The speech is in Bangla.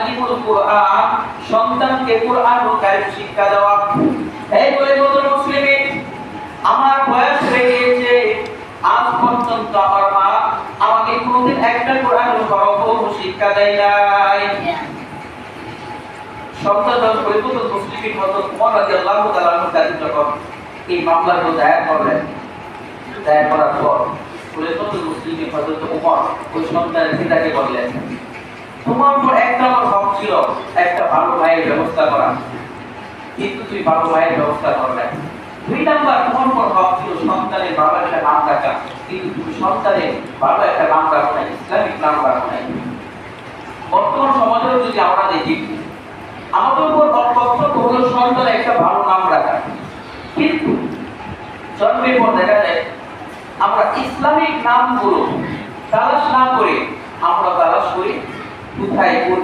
তালিমুল কুরআন, সন্তানকে কুরআনুল কারীম শিক্ষা দেওয়া। এই বলে বদর মুসলিমিন, আমার বয়স হয়ে গিয়েছে, আজ পর্যন্ত আমার মা আমাকে কোনোদিন একটা কুরআনুল হরফ শিক্ষা দেয় নাই। সন্তান পরিপূর্ণ মুসলিমিন হযরত ওমর রাদিয়াল্লাহু তাআলা আনহু যখন এই মামলাগুলো দায়ের করলেন, দায়ের করার পর পরিপূর্ণ মুসলিমিন হযরত ওমর ওই সন্তানের পিতাকে বললেন, তোমার উপর একটা আমার হক ছিল, একটা ভালো ভাইয়ের ব্যবস্থা করা, কিন্তু তুই ভালো ভাইয়ের ব্যবস্থা করলে। 2 নাম্বার, তোমার উপর হক ছিল সন্তানের বাবার একটা নাম রাখা, কিন্তু তুমি সন্তানের বাবা একটা নাম রাখো না, ইসলামিক নাম রাখো না। বর্তমান সমাজেও যদি আমরা দেখি, আমাদের উপর কর্তব্য হলো সন্তানের একটা ভালো নাম রাখা, কিন্তু জন্মের পর দেখা যায় আমরা ইসলামিক নামগুলো তালাশ না করে আমরা তালাশ করি কোথায় কোন